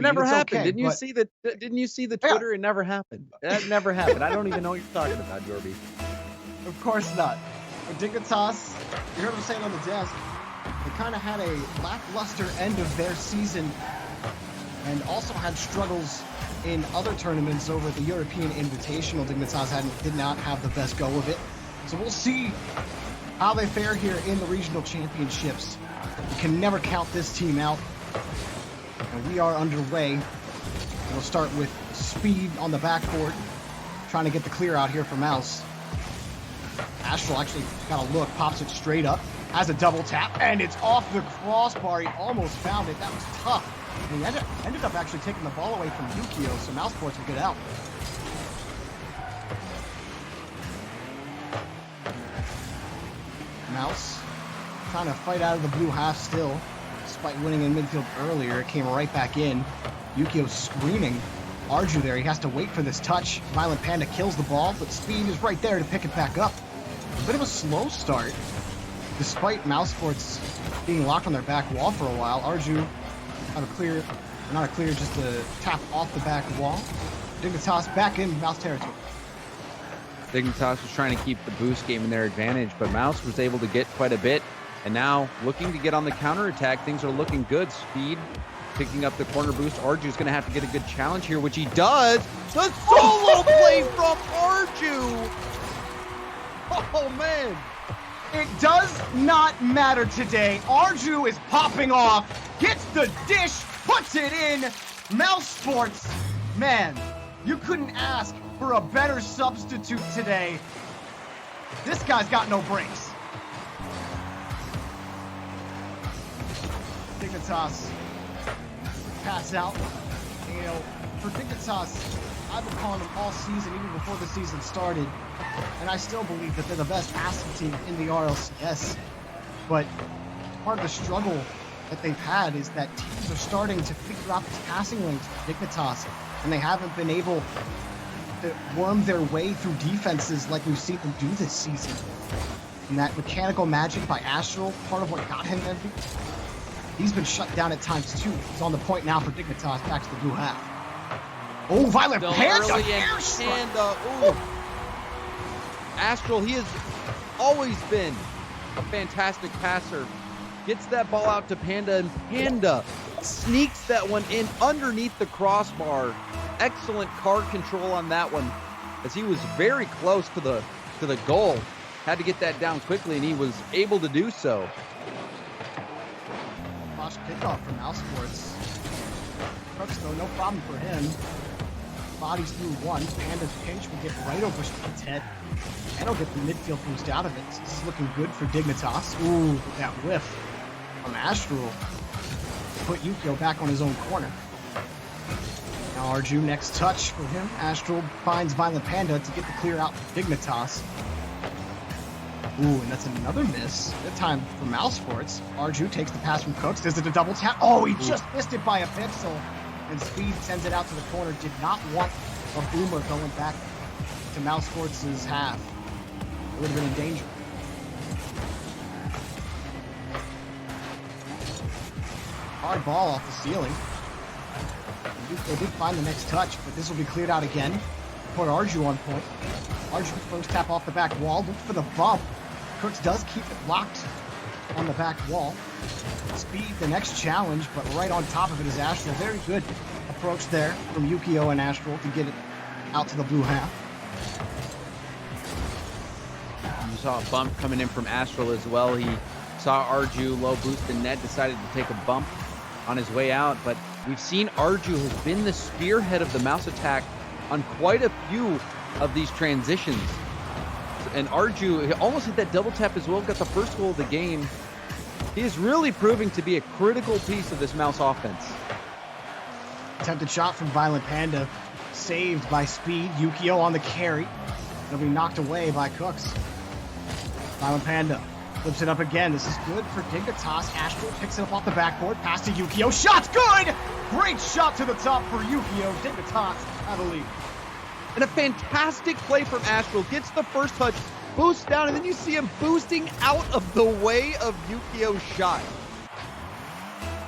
never It's happened. okay, Didn't you but- see the Didn't you see the Yeah. Twitter? It never happened. That never happened. I don't even know what you're talking about, Jorby. Of course not. But Dignitas, you heard him saying on the desk, they kind of had a lackluster end of their season and also had struggles in other tournaments over at the European Invitational. Dignitas did not have the best go of it. So we'll see how they fare here in the regional championships. You can never count this team out. And we are underway. We'll start with Speed on the backcourt, trying to get the clear out here for Mouse. Astral actually got a look, pops it straight up, has a double tap, and it's off the crossbar. He almost found it. That was tough. And he ended up actually taking the ball away from Yukio, so Mousesports will get out. Mouse trying to fight out of the blue half still, despite winning in midfield earlier. It came right back in. Yukio screaming. Arju there, he has to wait for this touch. Violent Panda kills the ball, but Speed is right there to pick it back up. A bit of a slow start, despite Mousesports being locked on their back wall for a while. Arju not a clear, just a tap off the back wall. Dignitas back in Mouse territory. Dignitas was trying to keep the boost game in their advantage, but Mouse was able to get quite a bit. And now looking to get on the counterattack, things are looking good. Speed picking up the corner boost. Arju's going to have to get a good challenge here, which he does. The solo play from Arju. Oh, man. It does not matter today. Arju is popping off, gets the dish, puts it in. Mousesports, man, you couldn't ask for a better substitute today. This guy's got no brakes. Dignitas pass out. You know, for Dignitas, I've been calling them all season, even before the season started, and I still believe that they're the best passing team in the RLCS. But part of the struggle that they've had is that teams are starting to figure out the passing lanes for Dignitas, and they haven't been able to worm their way through defenses like we've seen them do this season. And that mechanical magic by Astral, part of what got him MVP, he's been shut down at times too. He's on the point now for Dignitas, back to the blue half. Oh, Violent Panda, air strike! Astral, he has always been a fantastic passer. Gets that ball out to Panda, and Panda sneaks that one in underneath the crossbar. Excellent card control on that one, as he was very close to the goal. Had to get that down quickly, and he was able to do so. Bosch kickoff from Mousesports. Crooks, though, no problem for him. Bodies through one. Panda's pinch will get right over Speed's head. And he'll get the midfield boost out of it. This is looking good for Dignitas. Ooh, that whiff from Astral. Put Yukio back on his own corner. Now Arju, next touch for him. Astral finds Violent Panda to get the clear out for Dignitas. Ooh, and that's another miss. That time for Mousesports. Arju takes the pass from Cooks. Does it a double tap? Oh, he just missed it by a pixel. And Speed sends it out to the corner. Did not want a boomer going back to Mousesports' half. It would have been in danger. Hard ball off the ceiling. They did find the next touch, but this will be cleared out again. Put Arju on point. Arju first tap off the back wall. Look for the bump. Cooks does keep it locked on the back wall. Speed, the next challenge, but right on top of it is Astral. Very good approach there from Yukio and Astral to get it out to the blue half. You saw a bump coming in from Astral as well. He saw Arju low boost the net, decided to take a bump on his way out, but we've seen Arju has been the spearhead of the mouse attack on quite a few of these transitions. And Arju almost hit that double tap as well, got the first goal of the game. He is really proving to be a critical piece of this mouse offense. Attempted shot from Violent Panda, saved by Speed. Yukio on the carry. It'll be knocked away by Cooks. Violent Panda flips it up again. This is good for Dignitas. Astral picks it up off the backboard. Pass to Yukio. Shot's good! Great shot to the top for Yukio. Dignitas, I believe. And a fantastic play from Astral. Gets the first touch, boosts down, and then you see him boosting out of the way of Yukio's shot.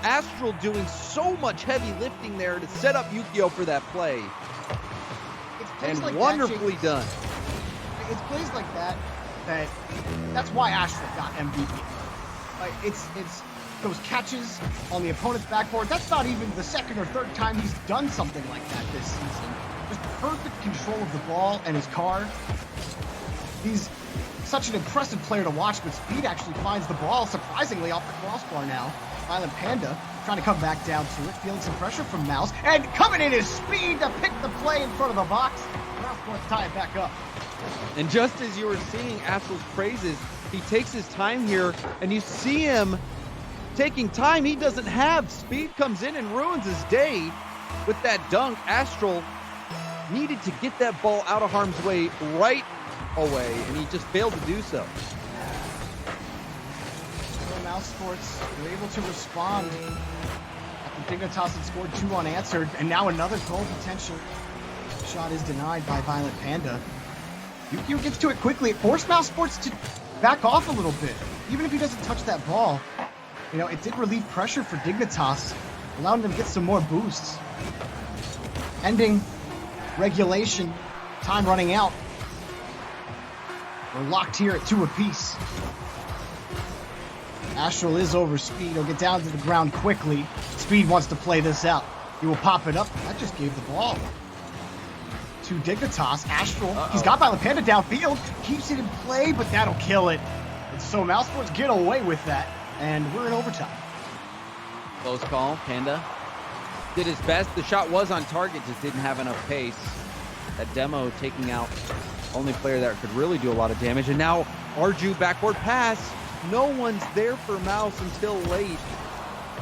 Astral doing so much heavy lifting there to set up Yukio for that play. It's plays And like wonderfully done. It's plays like that's why Astral got MVP. Like it's those catches on the opponent's backboard. That's not even the second or third time he's done something like that this season. Just perfect control of the ball and his car. He's such an impressive player to watch, but Speed actually finds the ball surprisingly off the crossbar now. Violent Panda trying to come back down to it, feeling some pressure from Mouse, and coming in is Speed to pick the play in front of the box. Mousesports tie it back up. And just as you were seeing Astral's praises, he takes his time here, and you see him taking time he doesn't have. Speed comes in and ruins his day with that dunk. Astral needed to get that ball out of harm's way right away, and he just failed to do so. So Mousesports were able to respond after Dignitas had scored 2 unanswered, and now another goal potential. Shot is denied by Violent Panda. Yukio gets to it quickly. It forced Mousesports to back off a little bit. Even if he doesn't touch that ball, you know, it did relieve pressure for Dignitas, allowing them to get some more boosts. Ending regulation, time running out. We're locked here at 2 apiece. Astral is over Speed. He'll get down to the ground quickly. Speed wants to play this out. He will pop it up. That just gave the ball to Dignitas. Astral, he's got Violent Panda downfield. Keeps it in play, but that'll kill it. And so Mousesports get away with that, and we're in overtime. Close call. Panda did his best. The shot was on target, just didn't have enough pace. That demo taking out only player that could really do a lot of damage. And now Arju backboard pass. No one's there for Mouse until late.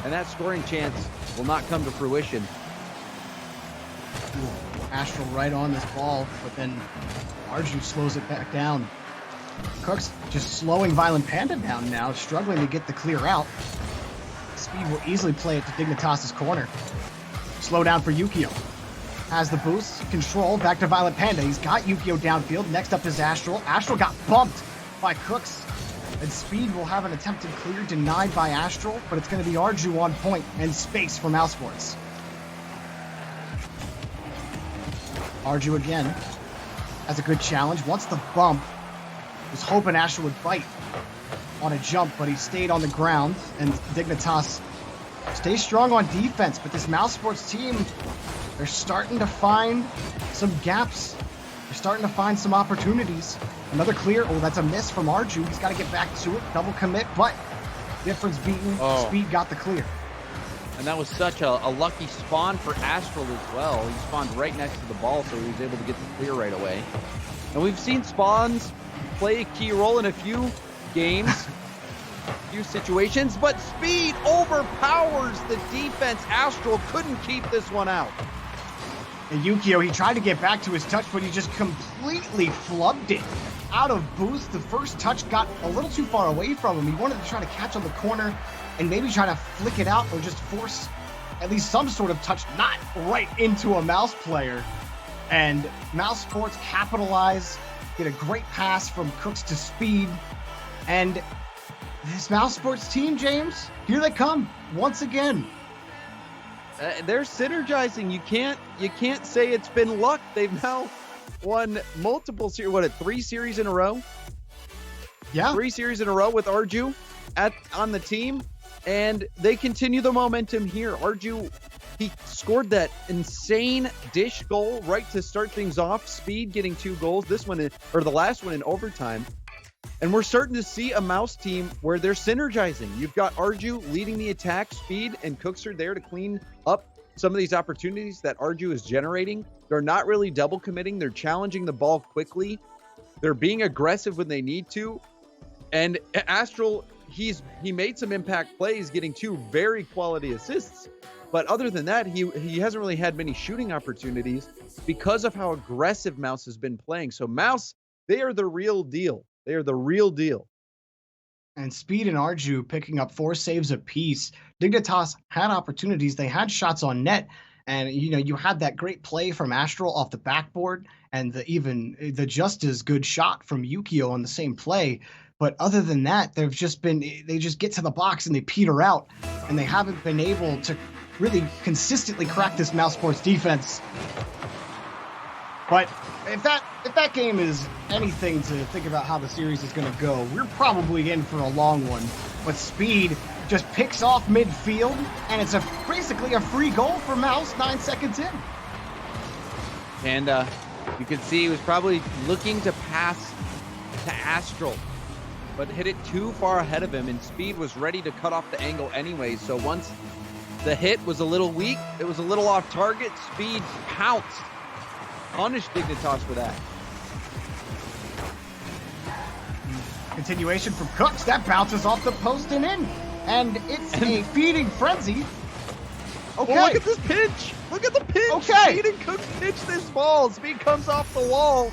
And that scoring chance will not come to fruition. Astral right on this ball, but then Arju slows it back down. Cook's just slowing Violent Panda down now, struggling to get the clear out. Speed will easily play it to Dignitas' corner. Slow down for Yukio. Has the boost, control, back to Violent Panda. He's got Yukio downfield. Next up is Astral. Astral got bumped by Cooks. And Speed will have an attempted clear denied by Astral, but it's going to be Arju on point and space for Mousesports. Arju again has a good challenge. Wants the bump. Was hoping Astral would bite on a jump, but he stayed on the ground. And Dignitas stays strong on defense, but this Mousesports team, they're starting to find some gaps. They're starting to find some opportunities. Another clear. Oh, that's a miss from Arju. He's got to get back to it. Double commit, but difference beaten. Speed got the clear. And that was such a lucky spawn for Astral as well. He spawned right next to the ball, so he was able to get the clear right away. And we've seen spawns play a key role in a few games, few situations, but Speed overpowers the defense. Astral couldn't keep this one out. And Yukio, he tried to get back to his touch, but he just completely flubbed it. Out of boost, the first touch got a little too far away from him. He wanted to try to catch on the corner and maybe try to flick it out or just force at least some sort of touch, not right into a Mouse player. And Mousesports capitalize, get a great pass from Cooks to Speed. And this Mousesports team, James, here they come once again. They're synergizing. You can't say it's been luck. They've now won multiple series. 3 series in a row? Yeah. 3 series in a row with Arju on the team. And they continue the momentum here. Arju, he scored that insane dish goal right to start things off. Speed getting 2 goals. This one, or the last one in overtime. And we're starting to see a Mouse team where they're synergizing. You've got Arju leading the attack, Speed and Cooks are there to clean up some of these opportunities that Arju is generating. They're not really double committing. They're challenging the ball quickly. They're being aggressive when they need to. And Astral, he made some impact plays, getting 2 very quality assists. But other than that, he hasn't really had many shooting opportunities because of how aggressive Mouse has been playing. So Mouse, they are the real deal. They are the real deal. And Speed and Arju picking up 4 saves apiece. Dignitas had opportunities. They had shots on net. And, you know, you had that great play from Astral off the backboard and the just as good shot from Yukio on the same play. But other than that, they just get to the box and they peter out, and they haven't been able to really consistently crack this Mousesports defense. But if that game is anything to think about how the series is going to go, we're probably in for a long one. But Speed just picks off midfield, and it's basically a free goal for Mouse 9 seconds in. And you could see he was probably looking to pass to Astral, but hit it too far ahead of him, and Speed was ready to cut off the angle anyway. So once the hit was a little weak, it was a little off target, Speed pounced, punished Dignitas for that. Continuation from Cooks, that bounces off the post and in, and it's a feeding frenzy. Okay. Oh, look at this pitch. Look at the pitch. Okay. Speed and Cooks pitch this ball. Speed comes off the wall,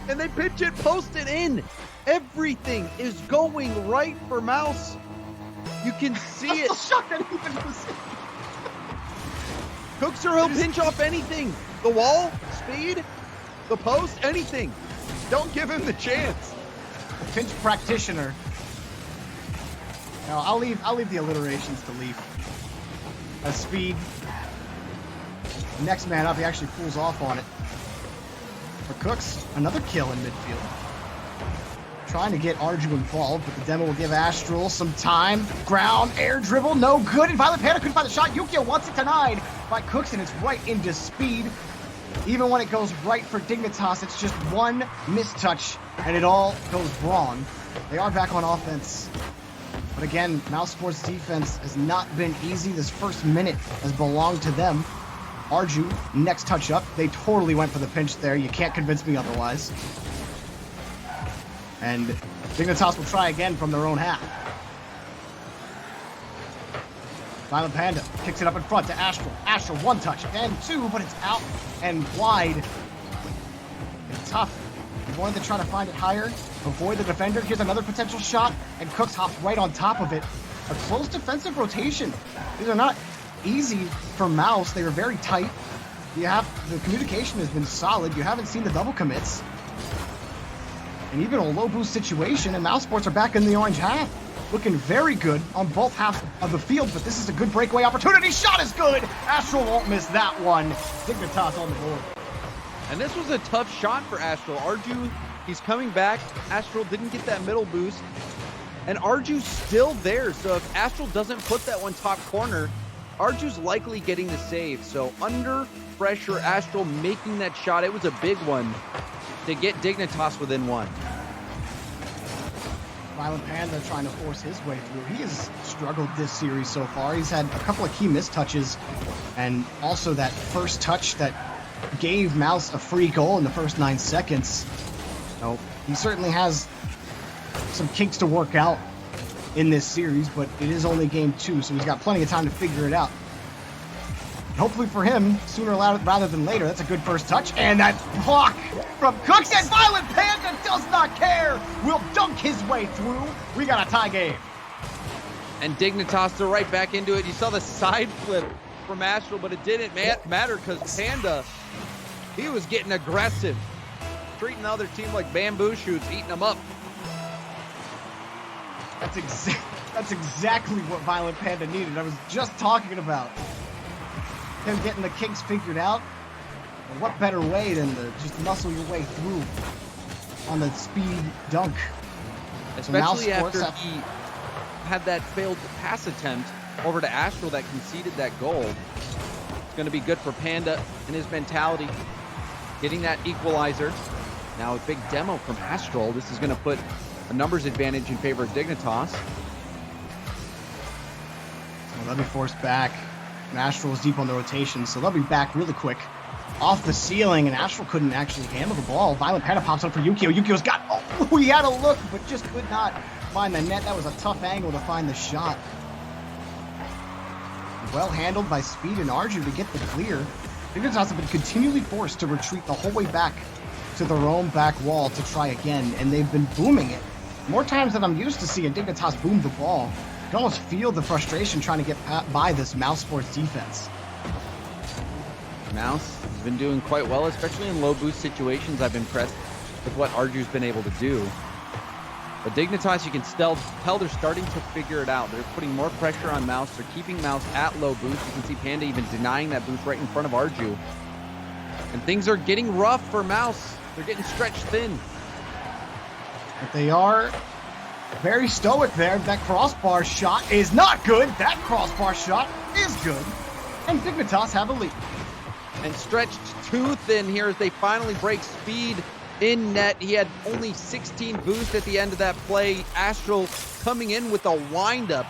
and they pitch it, post it in. Everything is going right for Mouse. You can see it. I'm still shocked that he even was. Cooks or he'll pinch off anything. The wall, Speed, the post, anything. Don't give him the chance. Pinch practitioner. No, I'll leave the alliterations to Leaf. Speed. Next man up, he actually pulls off on it. For Cooks, another kill in midfield. Trying to get Arju involved, but the demo will give Astral some time. Ground, air dribble, no good. And Violent Panda couldn't find the shot. Yukio wants it denied by Cooks, and it's right into Speed. Even when it goes right for Dignitas, it's just one mistouch, and it all goes wrong. They are back on offense. But again, Mousesports' defense has not been easy. This first minute has belonged to them. Arju, next touch up. They totally went for the pinch there. You can't convince me otherwise. And Dignitas will try again from their own half. Violent Panda kicks it up in front to Astral. Astral, one touch and two, but it's out and wide. It's tough. He wanted to try to find it higher, avoid the defender. Here's another potential shot, and Cooks hops right on top of it. A close defensive rotation. These are not easy for Mouse. They were very tight. The communication has been solid. You haven't seen the double commits. And even a low boost situation, and Mousesports are back in the orange half. Looking very good on both halves of the field, but this is a good breakaway opportunity. Shot is good. Astral won't miss that one. Dignitas on the board. And this was a tough shot for Astral. Arju, he's coming back. Astral didn't get that middle boost. And Arju's still there. So if Astral doesn't put that one top corner, Arju's likely getting the save. So under pressure, Astral making that shot. It was a big one to get Dignitas within one. Violent Panda trying to force his way through. He has struggled this series so far. He's had a couple of key mistouches, and also that first touch that gave Mouse a free goal in the first 9 seconds. So he certainly has some kinks to work out in this series, but it is only game 2, so he's got plenty of time to figure it out. Hopefully for him, sooner rather than later. That's a good first touch, and that block from Cooks, and Violent Panda does not care. Will dunk his way through. We got a tie game. And Dignitas threw right back into it. You saw the side flip from Astral, but it didn't matter because Panda, he was getting aggressive, treating the other team like bamboo shoots, eating them up. That's exactly what Violent Panda needed. I was just talking about him getting the kinks figured out. And what better way than to just muscle your way through on the speed dunk. Especially after he had that failed pass attempt over to Astral that conceded that goal. It's going to be good for Panda and his mentality. Getting that equalizer. Now a big demo from Astral. This is going to put a numbers advantage in favor of Dignitas. Well, they'll be forced back. And Astral is deep on the rotation, so they'll be back really quick. Off the ceiling, and Astral couldn't actually handle the ball. Violent Panda pops up for Yukio. Yukio's got, he had a look, but just could not find the net. That was a tough angle to find the shot. Well handled by Speed and Arju to get the clear. Dignitas have been continually forced to retreat the whole way back to their own back wall to try again, and they've been booming it. More times than I'm used to seeing Dignitas boom the ball. You can almost feel the frustration trying to get by this Mousesports defense. Mouse has been doing quite well, especially in low boost situations. I've been impressed with what Arju's been able to do. But Dignitas, you can still tell they're starting to figure it out. They're putting more pressure on Mouse. They're keeping Mouse at low boost. You can see Panda even denying that boost right in front of Arju. And things are getting rough for Mouse. They're getting stretched thin. But they are very stoic there. That crossbar shot is not good. That crossbar shot is good. And Dignitas have a lead. And stretched too thin here as they finally break speed in net. He had only 16 boost at the end of that play. Astral coming in with a windup,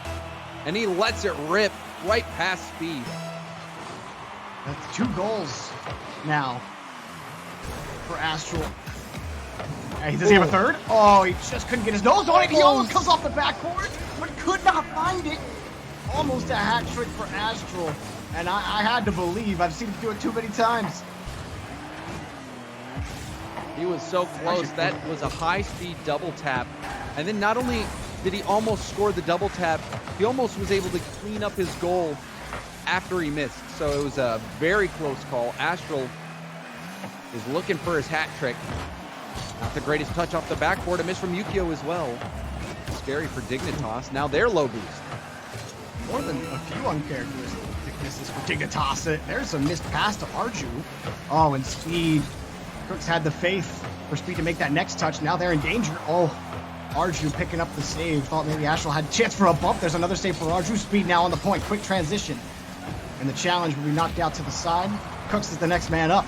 and he lets it rip right past speed. That's 2 goals now for Astral. Hey, does he have a third? Oh, he just couldn't get his nose on it. He almost comes off the backboard, but could not find it. Almost a hat trick for Astral. And I had to believe. I've seen him do it too many times. He was so close. That was a high-speed double tap. And then not only did he almost score the double tap, he almost was able to clean up his goal after he missed. So it was a very close call. Astral is looking for his hat trick. Not the greatest touch off the backboard. A miss from Yukio as well. Scary for Dignitas. Now they're low boost. More than a few uncharacteristic misses for Dignitas. There's a missed pass to Arju. Oh, and Speed. Crooks had the faith for Speed to make that next touch. Now they're in danger. Oh, Arju picking up the save. Thought maybe Astral had a chance for a bump. There's another save for Arju. Speed now on the point. Quick transition. And the challenge will be knocked out to the side. Cooks is the next man up.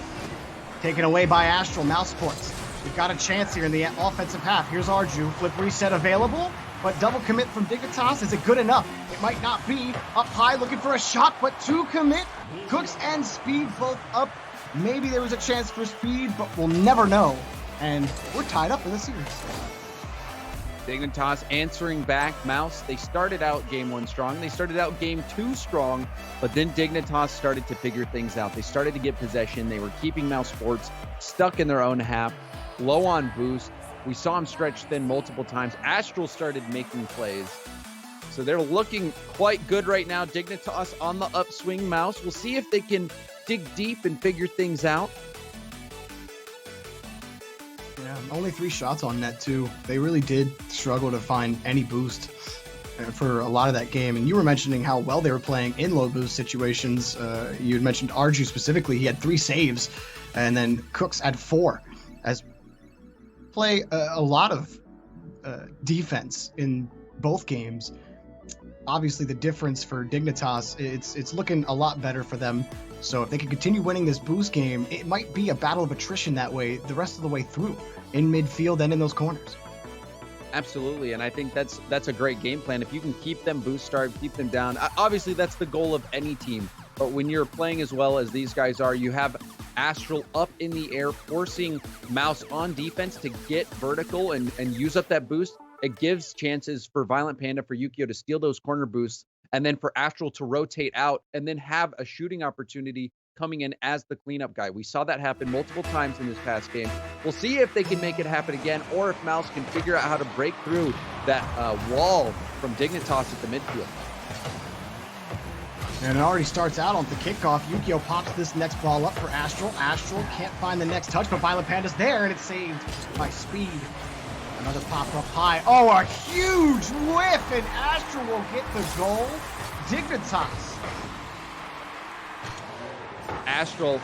Taken away by Astral. Mousesports. We've got a chance here in the offensive half. Here's Arju. Flip reset available. But double commit from Dignitas. Is it good enough? It might not be. Up high looking for a shot, but 2 commit. Cooks and Speed both up. Maybe there was a chance for Speed, but we'll never know. And we're tied up in the series. Dignitas answering back. Mouse, they started out game 1 strong. They started out game 2 strong, but then Dignitas started to figure things out. They started to get possession. They were keeping Mousesports stuck in their own half, low on boost. We saw him stretch thin multiple times. Astral started making plays. So they're looking quite good right now. Dignitas on the upswing. Mouse, we'll see if they can dig deep and figure things out. Yeah, only 3 shots on net too. They really did struggle to find any boost for a lot of that game. And you were mentioning how well they were playing in low boost situations. You had mentioned Arju specifically. He had 3 saves, and then Cooks had 4. As play a lot of defense in both games. Obviously, the difference for Dignitas, it's looking a lot better for them. So if they can continue winning this boost game, it might be a battle of attrition that way the rest of the way through, in midfield and in those corners. Absolutely, and I think that's a great game plan. If you can keep them boost starved, keep them down. Obviously, that's the goal of any team. But when you're playing as well as these guys are, you have Astral up in the air, forcing Mouse on defense to get vertical and use up that boost. It gives chances for Violent Panda, for Yukio to steal those corner boosts, and then for Astral to rotate out and then have a shooting opportunity coming in as the cleanup guy. We saw that happen multiple times in this past game. We'll see if they can make it happen again, or if Mouse can figure out how to break through that wall from Dignitas at the midfield. And it already starts out on the kickoff. Yukio pops this next ball up for Astral. Astral can't find the next touch, but Violent Panda's there, and it's saved by Speed. Another pop up high. Oh, a huge whiff, and Astral will get the goal. Dignitas. Astral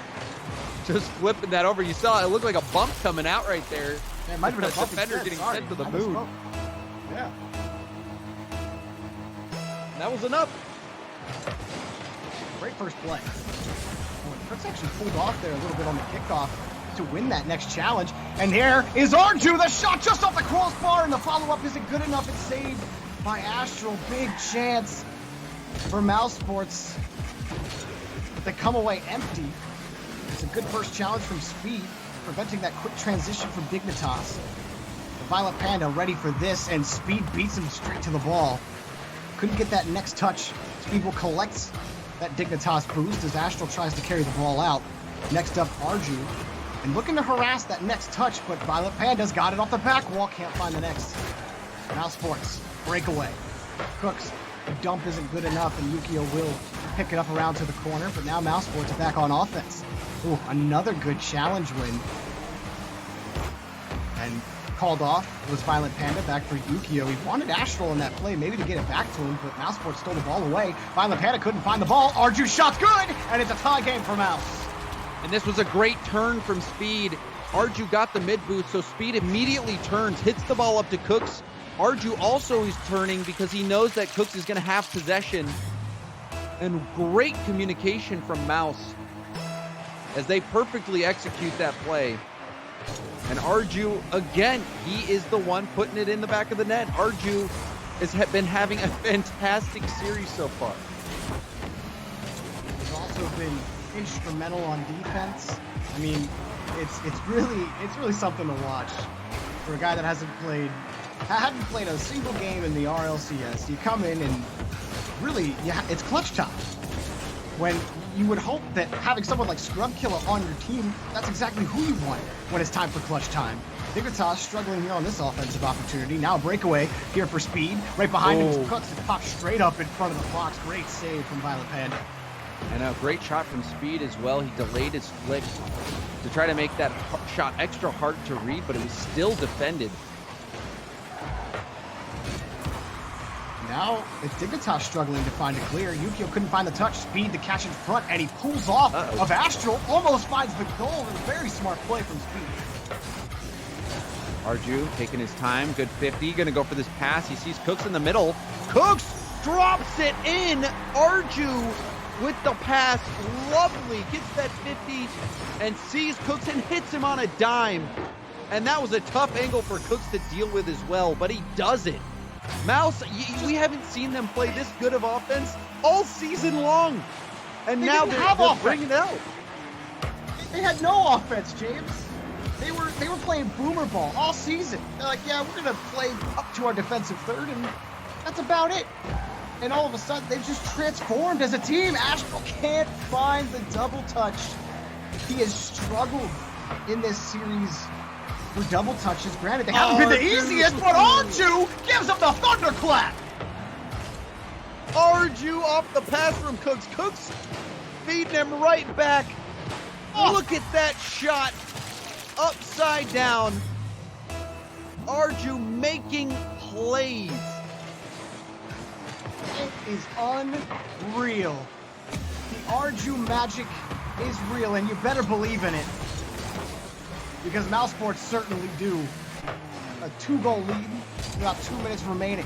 just flipping that over. You saw it looked like a bump coming out right there. Yeah, it might have been a bump defender getting sent to the moon. Yeah. And that was enough. Great first play. Crooks actually pulled off there a little bit on the kickoff to win that next challenge. And here is Arju, the shot just off the crossbar, and the follow-up isn't good enough. It's saved by Astral. Big chance for Mousesports. But they come away empty. It's a good first challenge from Speed, preventing that quick transition from Dignitas. The Violent Panda ready for this, and Speed beats him straight to the ball. Couldn't get that next touch. Speed will collect that Dignitas boost as Astral tries to carry the ball out. Next up, Arju. And looking to harass that next touch, but Violent Panda's got it off the back wall. Can't find the next. Mousesports, breakaway. Cooks, the dump isn't good enough, and Yukio will pick it up around to the corner, but now Mousesports are back on offense. Ooh, another good challenge win. And called off. It was Violent Panda back for Yukio. He wanted Astral in that play, maybe to get it back to him, but Mousesports stole the ball away. Violent Panda couldn't find the ball. Arju's shot's good, and it's a tie game for Mouse. And this was a great turn from Speed. Arju got the mid boost, so Speed immediately turns, hits the ball up to Cooks. Arju also is turning because he knows that Cooks is going to have possession. And great communication from Mouse as they perfectly execute that play. And Arju, again, he is the one putting it in the back of the net. Arju has been having a fantastic series so far. He's also been instrumental on defense. I mean, it's really something to watch for a guy that hadn't played a single game in the RLCS. You come in and really, it's clutch time. When you would hope that having someone like Scrub Killer on your team, that's exactly who you want when it's time for clutch time. Dignitas struggling here on this offensive opportunity. Now a breakaway here for Speed. Right behind him is Cooks. It pops straight up in front of the box. Great save from Violent Panda. And a great shot from Speed as well. He delayed his flick to try to make that shot extra hard to read, but it was still defended. Now it's Dignitas struggling to find a clear. Yukio couldn't find the touch. Speed to catch in front, and he pulls off of Astral. Almost finds the goal. And a very smart play from Speed. Arju taking his time. Good 50. Going to go for this pass. He sees Cooks in the middle. Cooks drops it in. Arju with the pass. Lovely. Gets that 50 and sees Cooks and hits him on a dime. And that was a tough angle for Cooks to deal with as well, but he does it. Mouse, we haven't seen them play this good of offense all season long. And now they're bringing it out. They had no offense, James. They were playing boomer ball all season. They're like, yeah, we're going to play up to our defensive third, and that's about it. And all of a sudden, they've just transformed as a team. Astral can't find the double touch. He has struggled in this series for double touches. Granted, they haven't been the easiest, but Arju gives him the thunderclap. Arju off the pass from Cooks. Cooks feeding him right back. Look at that shot. Upside down. Arju making plays. It is unreal. The Arju magic is real, and you better believe in it. Because Mousesports certainly do. A 2-goal lead, about 2 minutes remaining.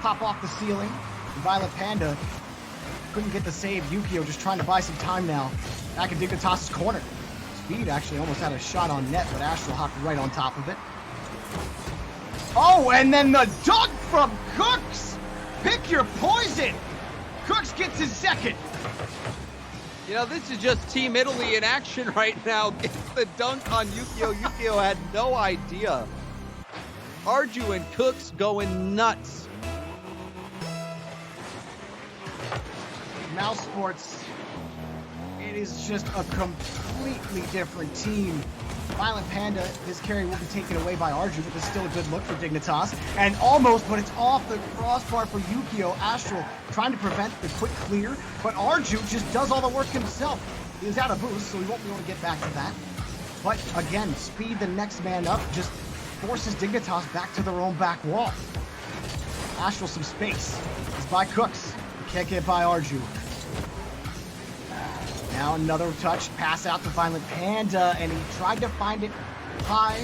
Pop off the ceiling. Violent Panda couldn't get the save. Yukio just trying to buy some time now. Back in Dignitas' corner. Speed actually almost had a shot on net, but Astral hopped right on top of it. Oh, and then the dunk from Cooks! Pick your poison! Cooks gets his second. You know, this is just Team Italy in action right now. Gets the dunk on Yukio. Yukio had no idea. Arju and Cooks going nuts. Mousesports, it is just a completely different team. Violent Panda, his carry will be taken away by Arju, but it's still a good look for Dignitas. And almost, but it's off the crossbar for Yukio. Astral trying to prevent the quick clear, but Arju just does all the work himself. He was out of boost, so he won't be able to get back to that. But again, Speed, the next man up, just forces Dignitas back to their own back wall. Astral some space. It's by Cooks. He can't get by Arju. Now another touch, pass out to Violent Panda, and he tried to find it high.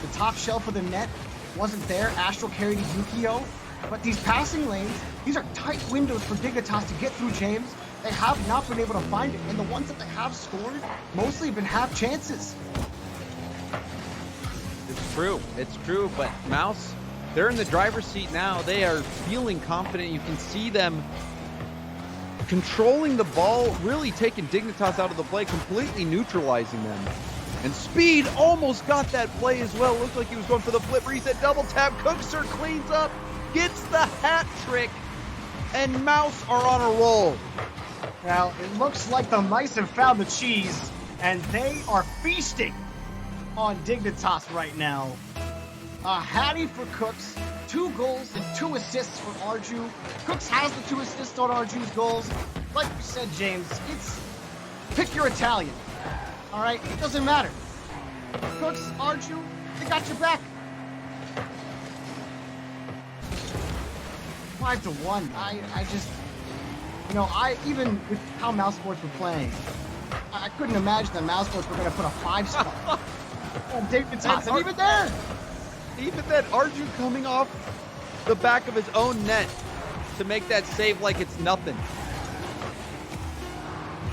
The top shelf of the net wasn't there. Astral carried to Yukio. But these passing lanes, these are tight windows for Dignitas to get through, James. They have not been able to find it, and the ones that they have scored mostly have been half chances. It's true, but Mouse, they're in the driver's seat now. They are feeling confident. You can see them controlling the ball, really taking Dignitas out of the play, completely neutralizing them. And Speed almost got that play as well. Looked like he was going for the flip reset, double tap. Cookser cleans up, gets the hat trick, and Mouse are on a roll. Well, it looks like the mice have found the cheese, and they are feasting on Dignitas right now. A hattie for Cooks, 2 goals and 2 assists for Arju. Cooks has the 2 assists on Arju's goals. Like you said, James, it's pick your Italian. All right, it doesn't matter. Cooks, Arju, they got your back. 5-1. I just, even with how Mousesports were playing, I couldn't imagine that Mousesports were going to put a 5-star on Dignitas. And even there, even then, Arju coming off the back of his own net to make that save like it's nothing.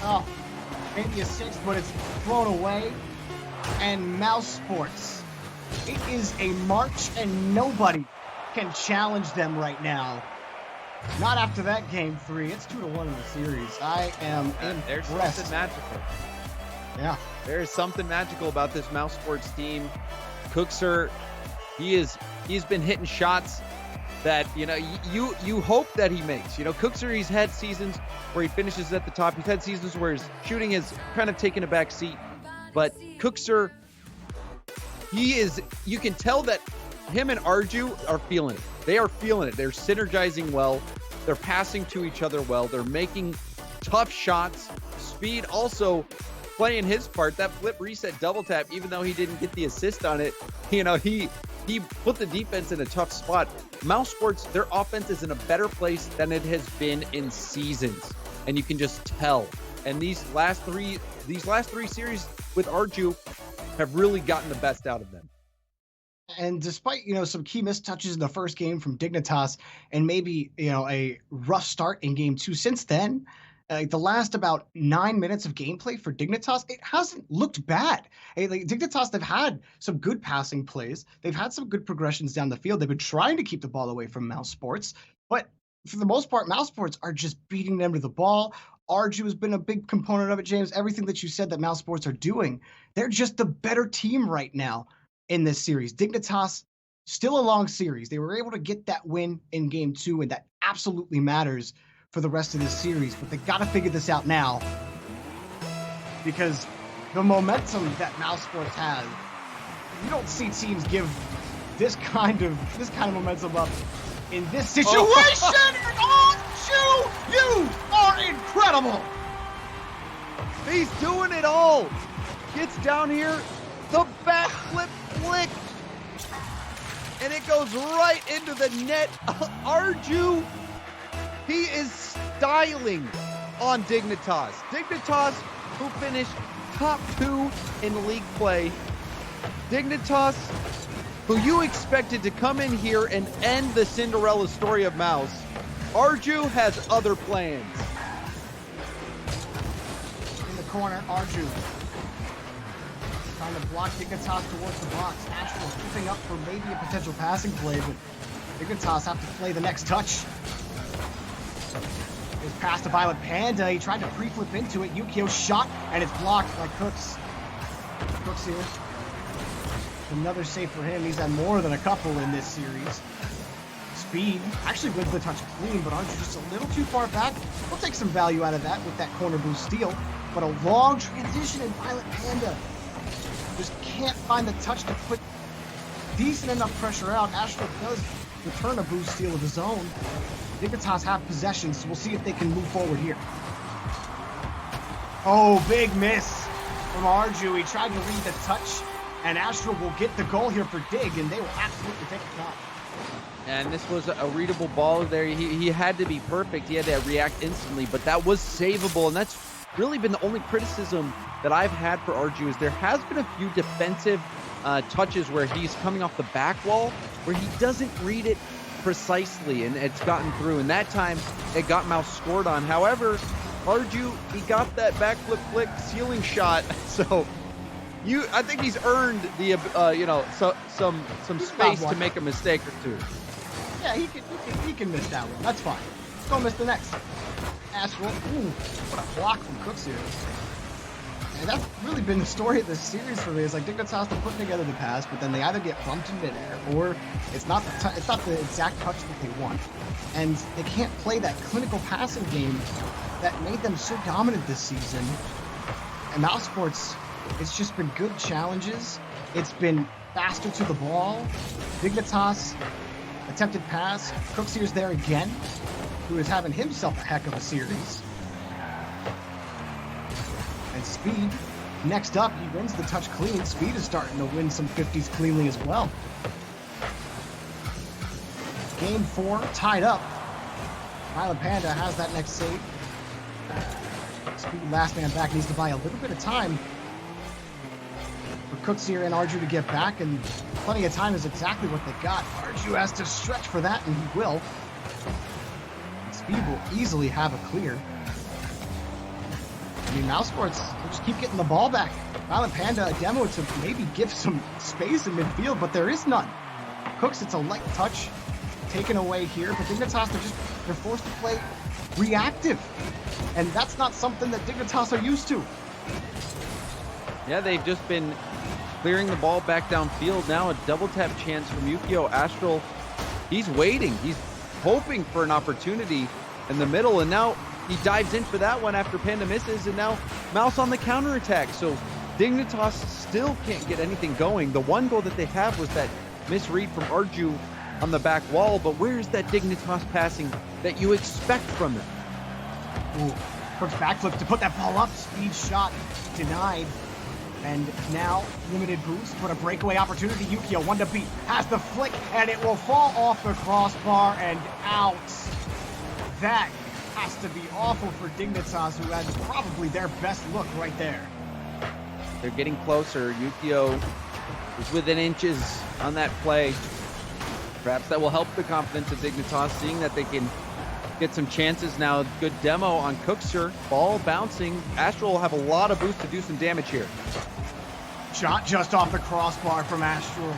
Oh, maybe a 6, but it's thrown away. And Mousesports, it is a march, and nobody can challenge them right now. Not after that game 3. It's 2-1 in the series. I am impressed. There's something magical. Yeah. There is something magical about this Mousesports team. Cookser, he's been hitting shots that, you hope that he makes. Cookser, he's had seasons where he finishes at the top. He's had seasons where his shooting has kind of taken a back seat. But Cookser, you can tell that him and Arju are feeling it. They are feeling it. They're synergizing well. They're passing to each other well. They're making tough shots. Speed also playing his part. That flip reset double tap, even though he didn't get the assist on it, he put the defense in a tough spot. Mousesports, their offense is in a better place than it has been in seasons, and you can just tell. And these last three series with Arju have really gotten the best out of them. And despite, some key missed touches in the first game from Dignitas and maybe, a rough start in game 2 since then, the last about 9 minutes of gameplay for Dignitas, it hasn't looked bad. Dignitas, they've had some good passing plays. They've had some good progressions down the field. They've been trying to keep the ball away from Mousesports. But for the most part, Mousesports are just beating them to the ball. Arju has been a big component of it, James. Everything that you said that Mousesports are doing, they're just the better team right now in this series. Dignitas, still a long series. They were able to get that win in game 2, and that absolutely matters for the rest of this series. But they got to figure this out now, because the momentum that Mousesports has, you don't see teams give this kind of momentum up in this situation. Arju, you are incredible. He's doing it all. Gets down here, the backflip flick, and it goes right into the net. Arju, he is styling on Dignitas. Dignitas, who finished top 2 in league play. Dignitas, who you expected to come in here and end the Cinderella story of Mouse. Arju has other plans. In the corner, Arju trying to block Dignitas towards the box. Astral keeping up for maybe a potential passing play, but Dignitas have to play the next touch. His pass to Violet Panda. He tried to pre-flip into it. Yukio shot, and it's blocked by Cooks. Cooks here. Another save for him. He's had more than a couple in this series. Speed actually wins the touch clean, but Arju just a little too far back. We'll take some value out of that with that corner boost steal. But a long transition, and Violet Panda just can't find the touch to put decent enough pressure out. Astro does return a boost steal of his own. Dignitas have possession, so we'll see if they can move forward here. Oh, big miss from Arju. He tried to read the touch, and Astro will get the goal here for Dig, and they will absolutely take the top. And this was a readable ball there. He had to be perfect. He had to react instantly, but that was savable, and that's really been the only criticism that I've had for Arju is there has been a few defensive touches where he's coming off the back wall where he doesn't read it precisely, and it's gotten through. And that time, it got Mouse scored on. However, Arju, he got that backflip flick ceiling shot, so I think he's earned the some space to make a mistake or two. Yeah, he can miss that one. That's fine. Go miss the next. Astral. Ooh, what a block from Cooks here. And that's really been the story of this series for me. It's like Dignitas to put together the pass, but then they either get bumped in midair or it's not the exact touch that they want. And they can't play that clinical passing game that made them so dominant this season. And Mousesports, it's just been good challenges. It's been faster to the ball. Dignitas, attempted pass. Cooks here's there again, who is having himself a heck of a series. And Speed, next up, he wins the touch clean. Speed is starting to win some 50s cleanly as well. game 4 tied up. Violent Panda has that next save. Speed last man back needs to buy a little bit of time for Cooksier and Arju to get back, and plenty of time is exactly what they got. Arju has to stretch for that, and he will. And Speed will easily have a clear. I mean, Mousesports will just keep getting the ball back. Violent Panda, a demo to maybe give some space in midfield, but there is none. Cooks, it's a light touch taken away here, but Dignitas, they're forced to play reactive. And that's not something that Dignitas are used to. Yeah, they've just been clearing the ball back downfield. Now a double tap chance from Yukio. Astral, he's waiting. He's hoping for an opportunity in the middle, and now he dives in for that one after Panda misses, and now Mouse on the counterattack. So Dignitas still can't get anything going. The one goal that they have was that misread from Arju on the back wall, but where's that Dignitas passing that you expect from them? Ooh, Cook's backflip to put that ball up. Speed shot denied. And now limited boost, but a breakaway opportunity. Yukio, one to beat, has the flick, and it will fall off the crossbar and out. That has to be awful for Dignitas, who has probably their best look right there. They're getting closer. Yukio is within inches on that play. Perhaps that will help the confidence of Dignitas, seeing that they can get some chances now. Good demo on Cooksier. Ball bouncing. Astral will have a lot of boost to do some damage here. Shot just off the crossbar from Astral.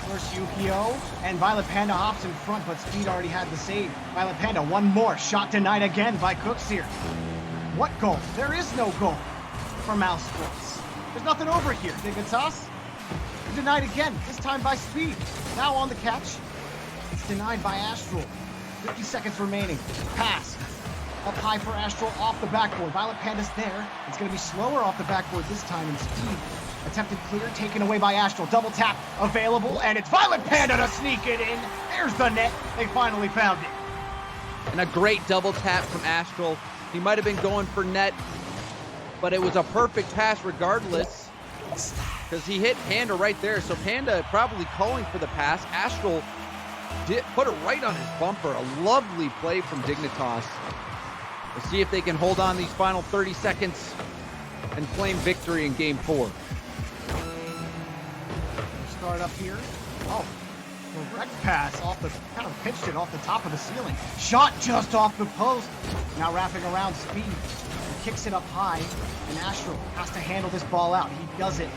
First Yukio, and Violent Panda hops in front, but Speed already had the save. Violent Panda, one more. Shot denied again by Cooksier. What goal? There is no goal for Mousesports. There's nothing over here. Dignitas denied again, this time by Speed. Now on the catch. It's denied by Astral. 50 seconds remaining. Pass. Up high for Astral, off the backboard. Violent Panda's there. It's going to be slower off the backboard this time, and Speed attempted clear, taken away by Astral. Double tap available, and it's Violent Panda to sneak it in. There's the net. They finally found it. And a great double tap from Astral. He might have been going for net, but it was a perfect pass regardless, because he hit Panda right there. So Panda probably calling for the pass. Astral did put it right on his bumper. A lovely play from Dignitas. We'll see if they can hold on these final 30 seconds and claim victory in game 4. Start up here. Oh, direct pass off the, kind of pitched it off the top of the ceiling. Shot just off the post. Now wrapping around Speed. He kicks it up high, and Astral has to handle this ball out. He does it.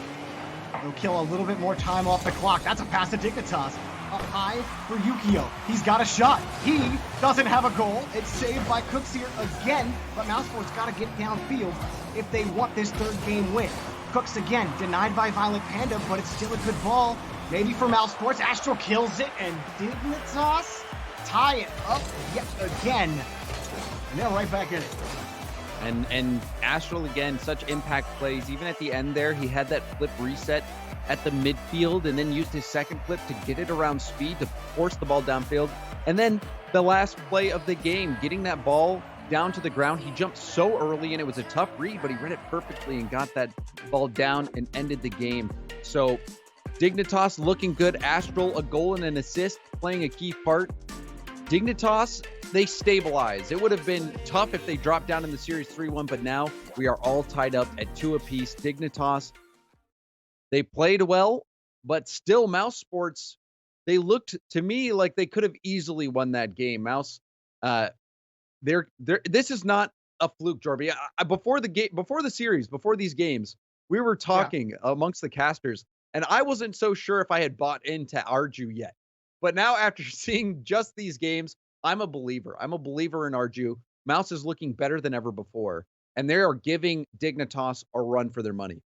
He'll kill a little bit more time off the clock. That's a pass to Dignitas. Up high for Yukio. He's got a shot. He doesn't have a goal. It's saved by Cooksier again, but Mousesports got to get downfield if they want this third game win. Cooks again, denied by Violent Panda, but it's still a good ball. Maybe for Mousesports. Astral kills it, and Dignitas tie it up yet again. And they're right back in it. And Astral, again, such impact plays. Even at the end there, he had that flip reset at the midfield and then used his second flip to get it around Speed to force the ball downfield. And then the last play of the game, getting that ball down to the ground. He jumped so early and it was a tough read, but he read it perfectly and got that ball down and ended the game. So Dignitas looking good. Astral, a goal and an assist, playing a key part. Dignitas, they stabilize. It would have been tough if they dropped down in the series 3-1, but now we are all tied up at 2 apiece. Dignitas, they played well, but still Mousesports, they looked to me like they could have easily won that game. Mouse, this is not a fluke, Jorby. Before the series, before these games, we were talking amongst the casters, and I wasn't so sure if I had bought into Arju yet. But now after seeing just these games, I'm a believer. I'm a believer in Arju. Mouse is looking better than ever before, and they are giving Dignitas a run for their money.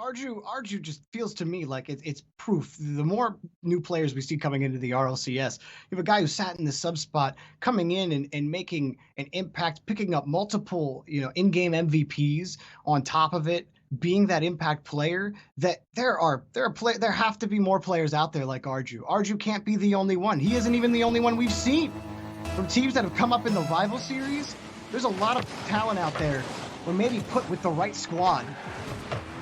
Arju just feels to me like it's proof. The more new players we see coming into the RLCS, you have a guy who sat in the sub spot, coming in and making an impact, picking up multiple, in-game MVPs on top of it, being that impact player. That there have to be more players out there like Arju. Arju can't be the only one. He isn't even the only one we've seen from teams that have come up in the rival series. There's a lot of talent out there, or maybe put with the right squad,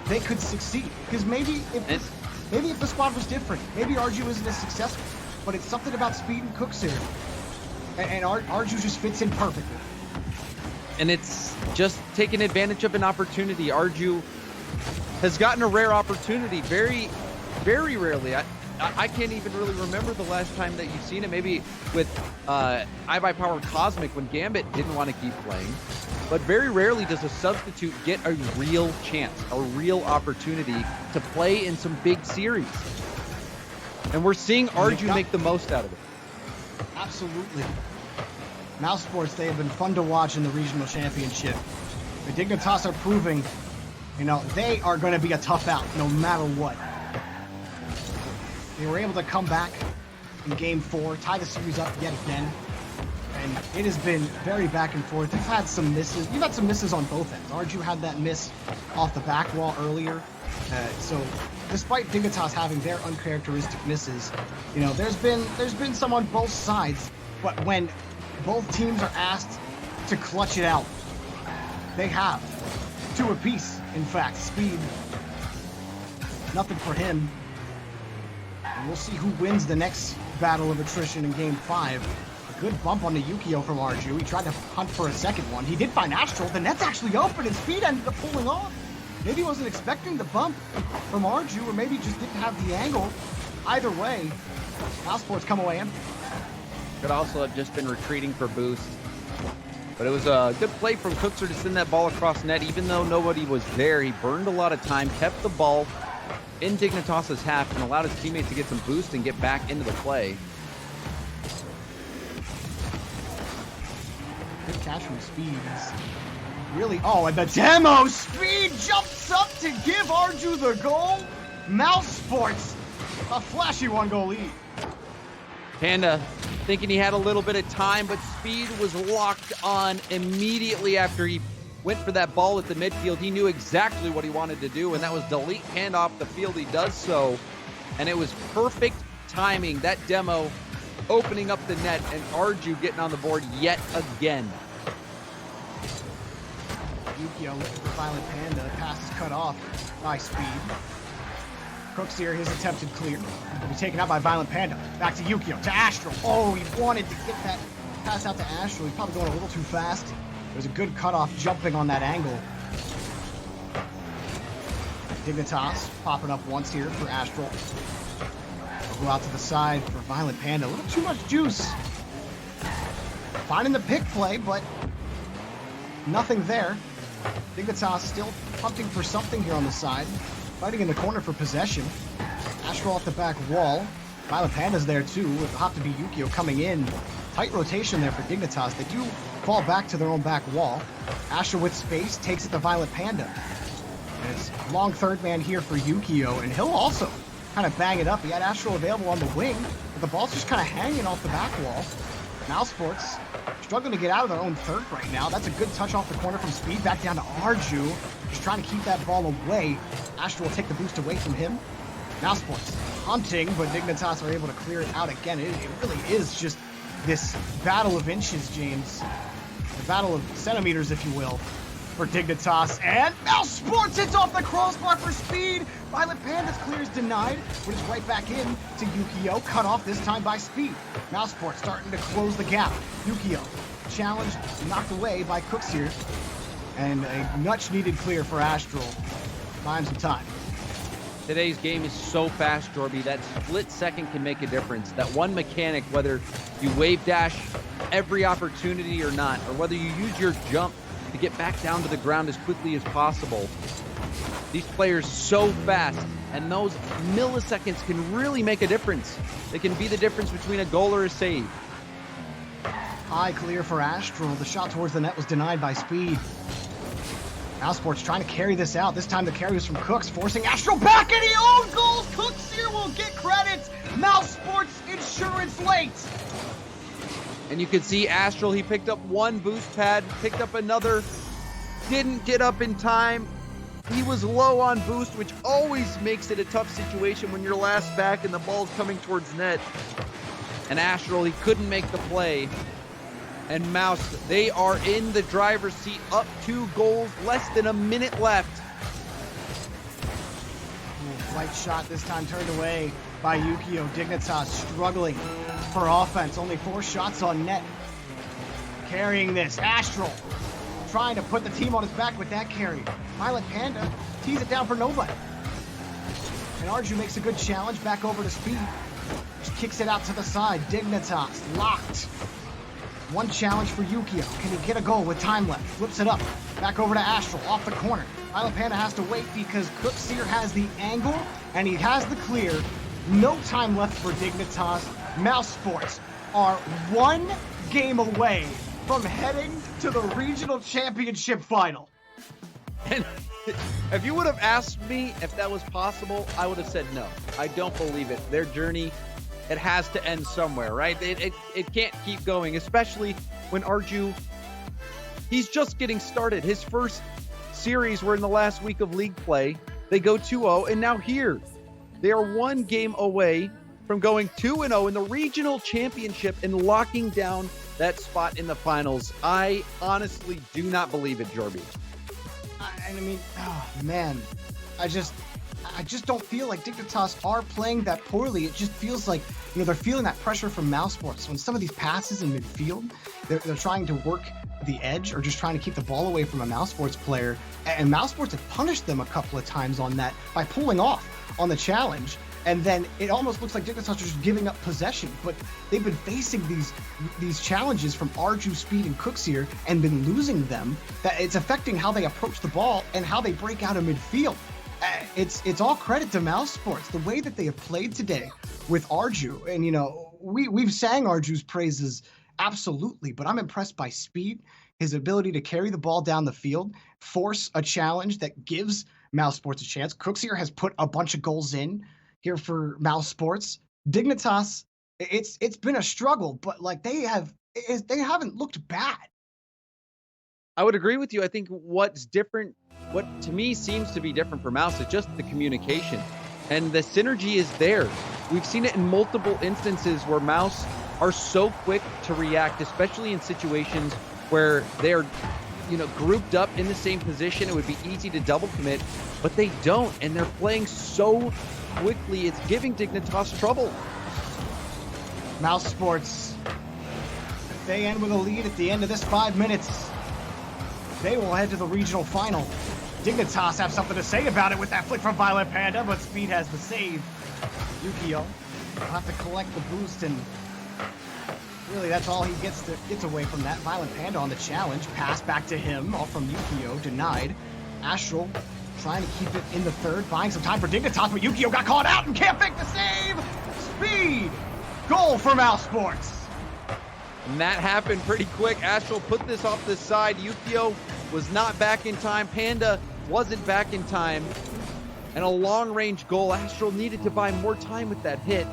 they could succeed. Because maybe if the squad was different, maybe Arju isn't as successful. but it's something about Speed and Cooks here. And Arju just fits in perfectly. And it's just taking advantage of an opportunity. Arju has gotten a rare opportunity very, very rarely. I can't even really remember the last time that you've seen it. Maybe with iBuyPower Cosmic when Gambit didn't want to keep playing. But very rarely does a substitute get a real chance, a real opportunity to play in some big series. And we're seeing Arju make the most out of it. Absolutely. Mousesports, they have been fun to watch in the regional championship. The Dignitas are proving, they are going to be a tough out no matter what. They were able to come back in game 4, tie the series up yet again. And it has been very back and forth. You've had some misses. You've had some misses on both ends. Arju had that miss off the back wall earlier. So despite Dignitas having their uncharacteristic misses, there's been some on both sides. But when both teams are asked to clutch it out, they have. 2 apiece, in fact. Speed, nothing for him. And we'll see who wins the next battle of attrition in game 5. A good bump on the Yukio from Arju. He tried to hunt for a second one. He did find Astral. The net's actually open and Speed ended up pulling off. Maybe he wasn't expecting the bump from Arju, or maybe he just didn't have the angle. Either way, Mousesports come away empty. Could also have just been retreating for boost. But it was a good play from Cookser to send that ball across net. Even though nobody was there, he burned a lot of time, kept the ball in Dignitas' half, and allowed his teammates to get some boost and get back into the play. Good catch from Speed. Really, and the demo! Speed jumps up to give Arju the goal. Mousesports, a flashy 1-goal lead. Panda thinking he had a little bit of time, but Speed was locked on immediately after he went for that ball at the midfield. He knew exactly what he wanted to do, and that was delete Panda off the field. He does so, and it was perfect timing. That demo opening up the net, and Arju getting on the board yet again. Yukio looking for Violent Panda. Pass is cut off by Speed. Cooks here, his attempted clear. Will be taken out by Violent Panda. Back to Yukio, to Astral. Oh, he wanted to get that pass out to Astral. He's probably going a little too fast. There's a good cutoff jumping on that angle. Dignitas popping up once here for Astral. We'll go out to the side for Violent Panda. A little too much juice. Finding the pick play, but nothing there. Dignitas still hunting for something here on the side. Fighting in the corner for possession. Astral off the back wall. Violent Panda's there too. It'll have to be Yukio coming in. Tight rotation there for Dignitas. They do fall back to their own back wall. Astral with space takes it to Violent Panda. And it's long third man here for Yukio, and he'll also kind of bang it up. He had Astral available on the wing, but the ball's just kind of hanging off the back wall. Mousesports struggling to get out of their own third right now. That's a good touch off the corner from Speed. Back down to Arju. Just trying to keep that ball away. Astral will take the boost away from him. Mousesports hunting, but Dignitas are able to clear it out again. It really is just this battle of inches, James. The battle of centimeters, if you will, for Dignitas. And Mousesports hits off the crossbar for Speed. Violent Panda's clear is denied, but it's right back in to Yukio. Cut off this time by Speed. Mousesports starting to close the gap. Yukio challenged, knocked away by Cooks here. And a much-needed clear for Astral. Buying some time. Today's game is so fast, Jorby. That split second can make a difference. That one mechanic, whether you wave dash every opportunity or not, or whether you use your jump to get back down to the ground as quickly as possible. These players so fast, and those milliseconds can really make a difference. They can be the difference between a goal or a save. High clear for Astral. The shot towards the net was denied by Speed. Mousesports trying to carry this out. This time the carry was from Cooks, forcing Astral back, and he own goals. Cooks here will get credit. Mousesports insurance late. And you can see Astral, he picked up one boost pad, picked up another, didn't get up in time. He was low on boost, which always makes it a tough situation when you're last back and the ball's coming towards net. And Astral, he couldn't make the play. And Mouse, they are in the driver's seat, up 2 goals, less than a minute left. Right shot this time turned away by Yukio. Dignitas struggling for offense. Only 4 shots on net. Carrying this. Astral trying to put the team on his back with that carry. Violent Panda tees it down for nobody. And Arju makes a good challenge back over to Speed. Just kicks it out to the side. Dignitas locked. One challenge for Yukio. Can he get a goal with time left? Flips it up. Back over to Astral off the corner. Violent Panda has to wait because Cookseer has the angle and he has the clear. No time left for Dignitas. Mousesports are 1 game away from heading to the regional championship final. And if you would have asked me if that was possible, I would have said no. I don't believe it. Their journey, it has to end somewhere, right? It can't keep going, especially when Arju, he's just getting started. His first series were in the last week of league play. They go 2-0, and now here, they are 1 game away from going 2-0 in the regional championship and locking down that spot in the finals. I honestly do not believe it, Jorby. I mean, oh man, I just don't feel like Dignitas are playing that poorly. It just feels like, they're feeling that pressure from Mousesports. When some of these passes in midfield, they're trying to work the edge or just trying to keep the ball away from a Mousesports player. And Mousesports have punished them a couple of times on that by pulling off on the challenge. And then it almost looks like Dignitas are just giving up possession, but they've been facing these challenges from Arju, Speed, and Cookseer and been losing them. That it's affecting how they approach the ball and how they break out of midfield. It's all credit to Mousesports, the way that they have played today with Arju. And we've sang Arju's praises absolutely, but I'm impressed by Speed, his ability to carry the ball down the field, force a challenge that gives Mousesports a chance. Cookseer has put a bunch of goals in here for Mousesports. Dignitas, it's been a struggle, but they haven't looked bad. I would agree with you. I think what's different, what to me seems to be different for Mouse, is just the communication, and the synergy is there. We've seen it in multiple instances where Mouse are so quick to react, especially in situations where they're grouped up in the same position. It would be easy to double commit, but they don't, and they're playing so quickly. It's giving Dignitas trouble. Mousesports, if they end with a lead at the end of this 5 minutes, they will head to the regional final. Dignitas have something to say about it with that flick from Violent Panda, but Speed has the save. Yukio will have to collect the boost, and really that's all he gets away from that. Violent Panda on the challenge, pass back to him, all from Yukio, denied. Astral trying to keep it in the third, buying some time for Dignitas, but Yukio got caught out and can't make the save! Speed! Goal for Mousesports! And that happened pretty quick. Astral put this off the side. Yukio was not back in time. Panda wasn't back in time. And a long-range goal. Astral needed to buy more time with that hit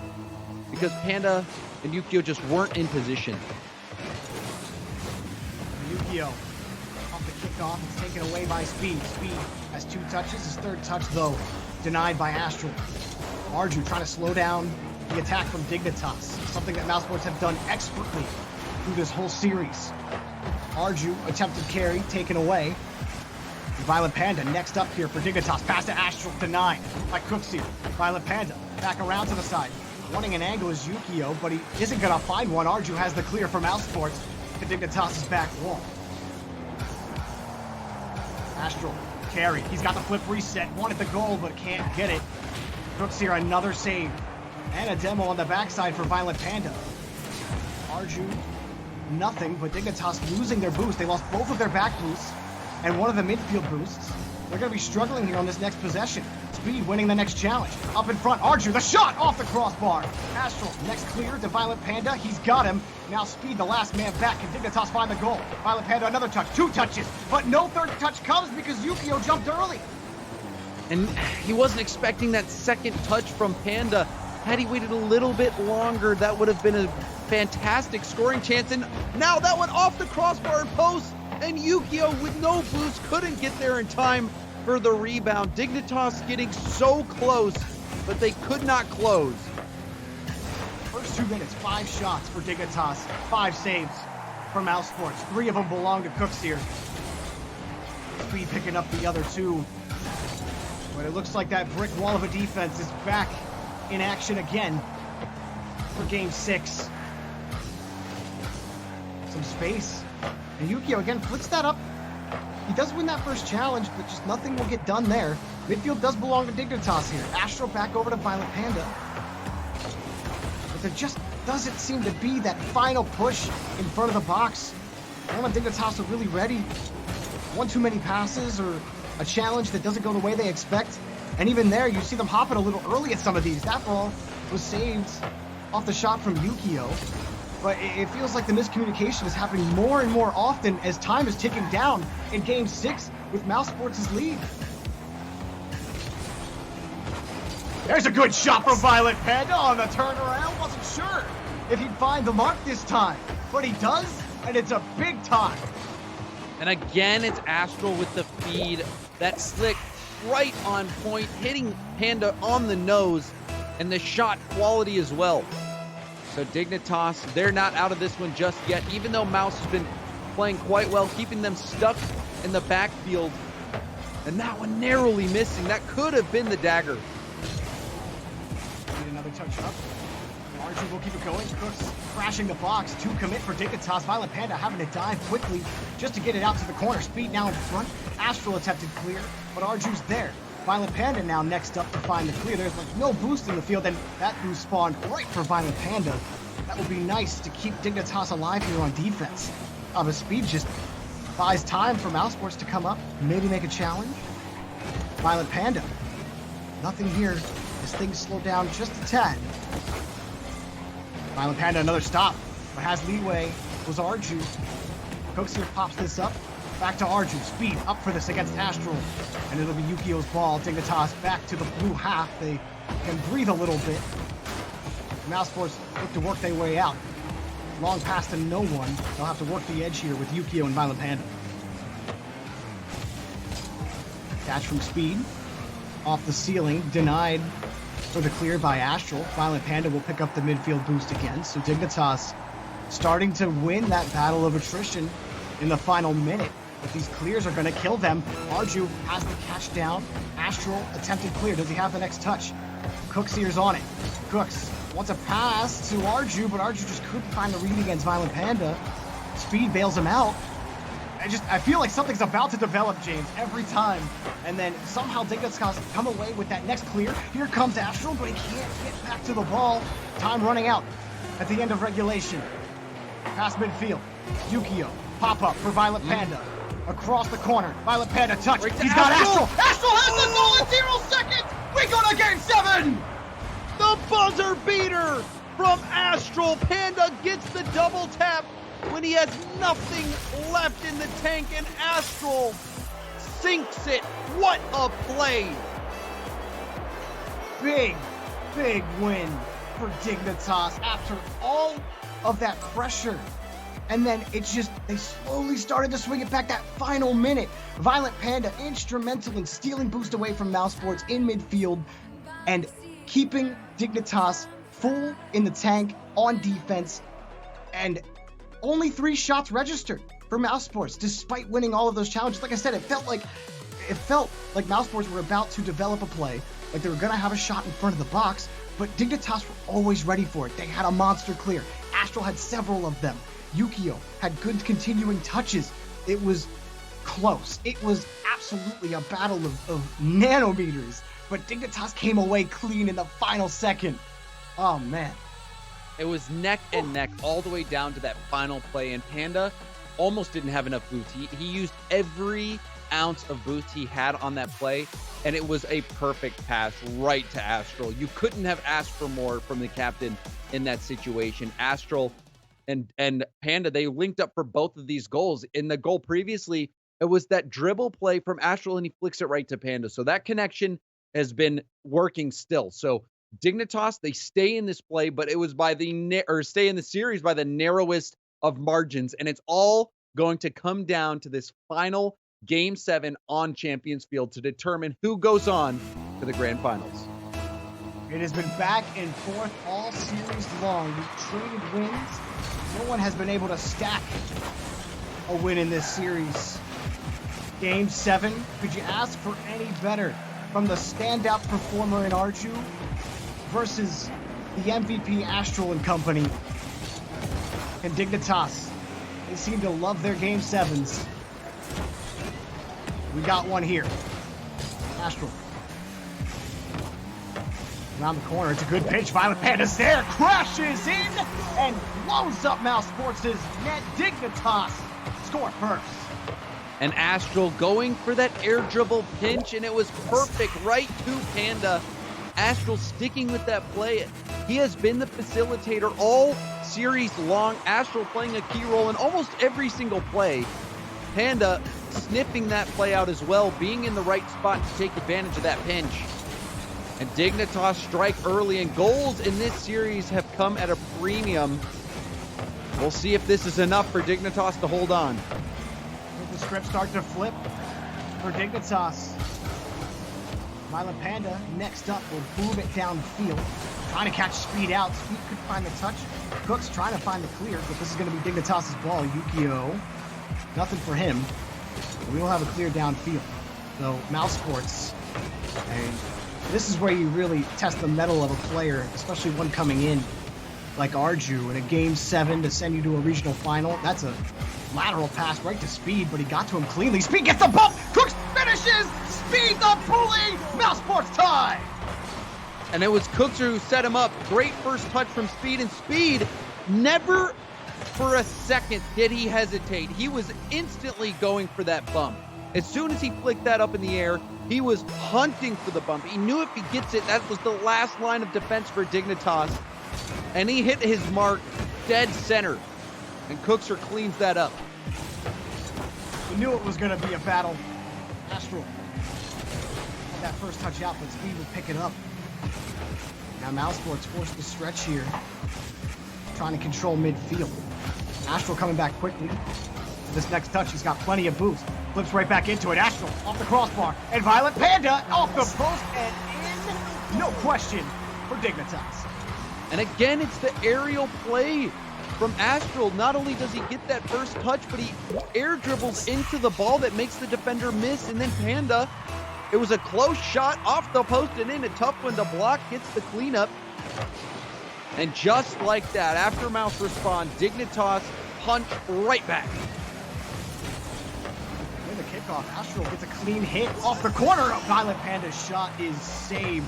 because Panda and Yukio just weren't in position. Yukio off the kickoff. It's taken away by Speed. Speed has 2 touches. His 3rd touch, though, denied by Astral. Arju trying to slow down the attack from Dignitas. Something that Mousesports have done expertly through this whole series. Arju, attempted carry, taken away. Violent Panda next up here for Dignitas. Pass to Astral, denied by Cookseer. Violent Panda back around to the side. Wanting an angle is Yukio, but he isn't going to find one. Arju has the clear for Mousesports to Dignitas' back wall. Astral, carry. He's got the flip reset. Wanted the goal, but can't get it. Cookseer, another save. And a demo on the backside for Violent Panda. Arju, nothing, but Dignitas losing their boost. They lost both of their back boosts and one of the midfield boosts. They're going to be struggling here on this next possession. Speed winning the next challenge. Up in front, Arju, the shot off the crossbar. Astral, next clear to Violent Panda. He's got him. Now Speed, the last man back. Can Dignitas find the goal? Violent Panda, another touch. 2 touches, but no 3rd touch comes because Yukio jumped early. And he wasn't expecting that 2nd touch from Panda. Had he waited a little bit longer, that would have been a fantastic scoring chance. And now that went off the crossbar and post. And Yukio, with no boost, couldn't get there in time for the rebound. Dignitas getting so close, but they could not close. First 2 minutes, 5 shots for Dignitas, 5 saves for Mousesports. 3 of them belong to Cookseer. Speed picking up the other 2. But it looks like that brick wall of a defense is back in action again for game 6. Some space. And Yukio again flicks that up. He does win that first challenge, but just nothing will get done there. Midfield does belong to Dignitas here. Astro back over to Violent Panda. But there just doesn't seem to be that final push in front of the box. I don't know if Dignitas are really ready. One too many passes or a challenge that doesn't go the way they expect. And even there, you see them hopping a little early at some of these. That ball was saved off the shot from Yukio. But it feels like the miscommunication is happening more and more often as time is ticking down in Game 6 with Mousesports' lead. There's a good shot from Violent Panda on the turnaround. Wasn't sure if he'd find the mark this time, but he does, and it's a big time. And again, it's Astral with the feed. That slick right on point, hitting Panda on the nose, and the shot quality as well. So Dignitas, they're not out of this one just yet, even though Mouse has been playing quite well, keeping them stuck in the backfield. And that one narrowly missing. That could have been the dagger. Need another touch up. Archie will keep it going. Crooks crashing the box to commit for Dignitas. Violent Panda having to dive quickly just to get it out to the corner. Speed now in front. Astral attempted clear, but Arju's there. Violent Panda now next up to find the clear. There's like no boost in the field, and that boost spawned right for Violent Panda. That would be nice to keep Dignitas alive here on defense. But Speed just buys time for Mousesports to come up, maybe make a challenge. Violent Panda. Nothing here as things slow down just a tad. Violent Panda, another stop, but has leeway. Was Arju. Cooks here pops this up. Back to Arju. Speed up for this against Astral. And it'll be Yukio's ball. Dignitas back to the blue half. They can breathe a little bit. Mousesports look to work their way out. Long pass to no one. They'll have to work the edge here with Yukio and Violent Panda. Catch from Speed. Off the ceiling. Denied for the clear by Astral. Violent Panda will pick up the midfield boost again. So Dignitas starting to win that battle of attrition in the final minute. But these clears are going to kill them. Arju has the catch down. Astral attempted clear. Does he have the next touch? Cooks here's on it. Cooks wants a pass to Arju, but Arju just couldn't find the read against Violent Panda. Speed bails him out. I feel like something's about to develop, James, every time. And then somehow Dignitas come away with that next clear. Here comes Astral, but he can't get back to the ball. Time running out at the end of regulation. Past midfield. Yukio. Pop-up for Violent Panda. Across the corner. Violent Panda touch. He's got Astral. Astral has the goal in 0 seconds. We go to game 7. The buzzer beater from Astral. Panda gets the double tap when he has nothing left in the tank, and Astral sinks it. What a play. Big win for Dignitas after all of that pressure. And then it's just, they slowly started to swing it back that final minute. Violent Panda instrumental in stealing boost away from Mousesports in midfield and keeping Dignitas full in the tank on defense. And only 3 shots registered for Mousesports despite winning all of those challenges. Like I said, it felt like Mousesports were about to develop a play, like they were going to have a shot in front of the box, but Dignitas were always ready for it. They had a monster clear. Astral had several of them. Yukio had good continuing touches. It was close. It was absolutely a battle of nanometers, but Dignitas came away clean in the final second. Oh, man. It was neck and neck all the way down to that final play, and Panda almost didn't have enough boost. He used every ounce of boost he had on that play, and it was a perfect pass right to Astral. You couldn't have asked for more from the captain in that situation. Astral and Panda, they linked up for both of these goals. In the goal previously, it was that dribble play from Astral, and he flicks it right to Panda. So that connection has been working still. So Dignitas, they stay in this play, but it was stay in the series by the narrowest of margins, and it's all going to come down to this final Game 7 on Champions Field to determine who goes on to the Grand Finals. It has been back and forth all series long. We've traded wins. No one has been able to stack a win in this series. Game 7, could you ask for any better? from the standout performer in Arju versus the MVP Astral and company and Dignitas. They seem to love their Game 7s. We got one here. Astral. Around the corner, it's a good pitch. Violent Panda's there, crashes in, and blows up Mousesports' net. Dignitas score first. And Astral going for that air dribble pinch, and it was perfect right to Panda. Astral sticking with that play. He has been the facilitator all series long. Astral playing a key role in almost every single play. Panda sniffing that play out as well, being in the right spot to take advantage of that pinch. And Dignitas strike early, and goals in this series have come at a premium. We'll see if this is enough for Dignitas to hold on. The script start to flip for Dignitas. Violent Panda next up will boom it downfield. Trying to catch Speed out. Speed could find the touch. Cook's trying to find the clear, but this is going to be Dignitas' ball. Yukio, nothing for him. We will have a clear downfield. So Mousesports, and this is where you really test the mettle of a player, especially one coming in like Arju in a Game 7 to send you to a regional final. That's a lateral pass right to Speed, but he got to him cleanly. Speed gets the bump. Cooks finishes. Speed the bully. Mousesports tie. And it was Cooks who set him up. Great first touch from Speed, and Speed never for a second did he hesitate. He was instantly going for that bump. As soon as he flicked that up in the air, he was hunting for the bump. He knew if he gets it, that was the last line of defense for Dignitas. And he hit his mark dead center. And Cookser cleans that up. We knew it was going to be a battle. Astral had that first touch out, but Speed would pick it up. Now Mousesports forced the stretch here, trying to control midfield. Astral coming back quickly. This next touch, he's got plenty of boost. Flips right back into it. Astral off the crossbar. And Violent Panda off the post and in. No question for Dignitas. And again, it's the aerial play from Astral. Not only does he get that first touch, but he air dribbles into the ball that makes the defender miss. And then Panda, it was a close shot off the post and in. A tough one to block, gets the cleanup. And just like that, after Mouse respawn, Dignitas punch right back. In the kickoff, Astral gets a clean hit off the corner. Violent Panda's shot is saved.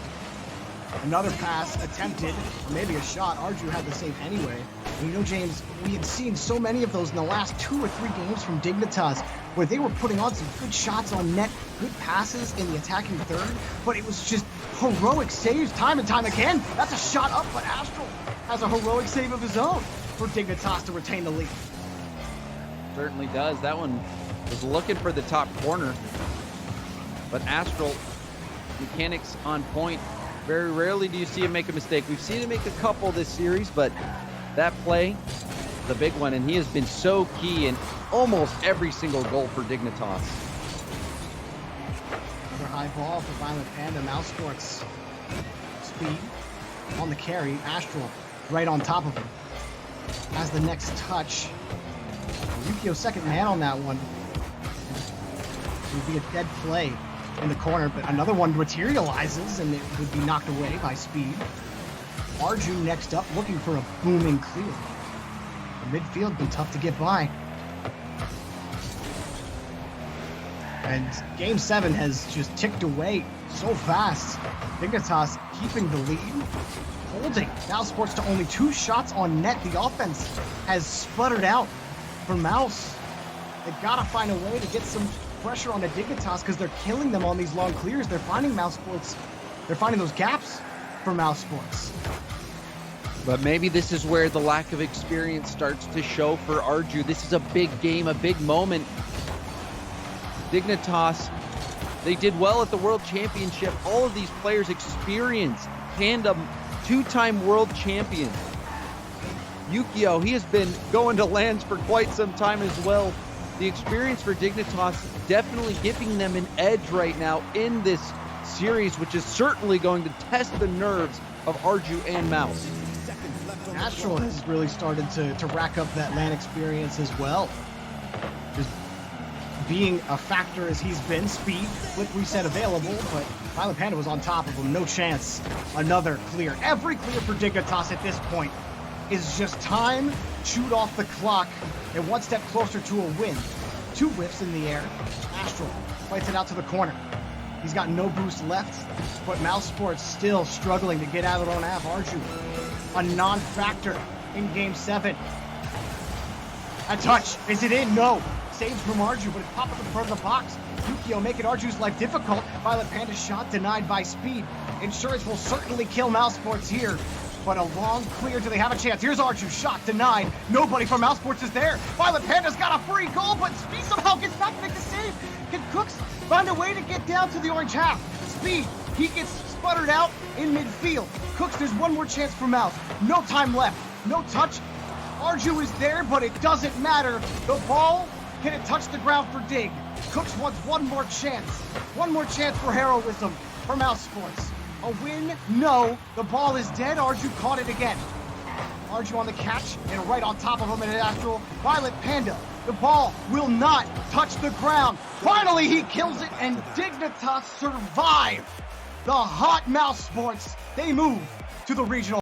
Another pass attempted, or maybe a shot. Arju had the save anyway. And you know, James, we had seen so many of those in the last 2 or 3 games from Dignitas, where they were putting on some good shots on net, good passes in the attacking third, but it was just heroic saves time and time again. That's a shot up, but Astral has a heroic save of his own for Dignitas to retain the lead. Certainly does. That one was looking for the top corner, but Astral, mechanics on point. Very rarely do you see him make a mistake. We've seen him make a couple this series, but that play, the big one, and he has been so key in almost every single goal for Dignitas. Another high ball for Violent Panda. Mousesports. Speed on the carry. Astral right on top of him. Has the next touch. Yukio second man on that one. It would be a dead play in the corner, but another one materializes and it would be knocked away by Speed. Arju next up, looking for a booming clear. The midfield been tough to get by. And Game 7 has just ticked away so fast. Dignitas keeping the lead, holding Mousesports to only 2 shots on net. The offense has sputtered out for Mouse. They've got to find a way to get some pressure on the Dignitas because they're killing them on these long clears. They're finding Mousesports. They're finding those gaps for Mousesports. But maybe this is where the lack of experience starts to show for Arju. This is a big game, a big moment. Dignitas, they did well at the World Championship. All of these players experienced. Panda, 2-time world champion. Yukio, he has been going to lands for quite some time as well. The experience for Dignitas definitely giving them an edge right now in this series, which is certainly going to test the nerves of Arju and Mouse. Astral has really started to rack up that LAN experience as well. Just being a factor as he's been. Speed, flip reset available, but Violent Panda was on top of him, no chance. Another clear. Every clear for Dignitas at this point is just time chewed off the clock and one step closer to a win. 2 whiffs in the air. Astral fights it out to the corner. He's got no boost left, but Mousesports still struggling to get out of their own half. Arju, a non-factor in Game 7. A touch. Is it in? No. Saves from Arju, but it's popped up in front of the box. Yukio making Arju's life difficult. Violent Panda's shot denied by speed. Insurance will certainly kill Mousesports here, but a long clear. Do they have a chance? Here's Arju, shot denied. Nobody from Mousesports is there. Violent Panda's got a free goal, but Speed somehow gets back to make the save. Can Cooks find a way to get down to the orange half? Speed, he gets sputtered out in midfield. Cooks, there's one more chance for Mouse. No time left. No touch. Arju is there, but it doesn't matter. The ball, can it touch the ground for Dig? Cooks wants one more chance. One more chance for heroism for Mousesports. A win? No. The ball is dead. Arju caught it again. Arju on the catch and right on top of him in an Astral. Violent Panda. The ball will not touch the ground. Finally, he kills it, and Dignitas survive. The hot Mousesports, they move to the regional.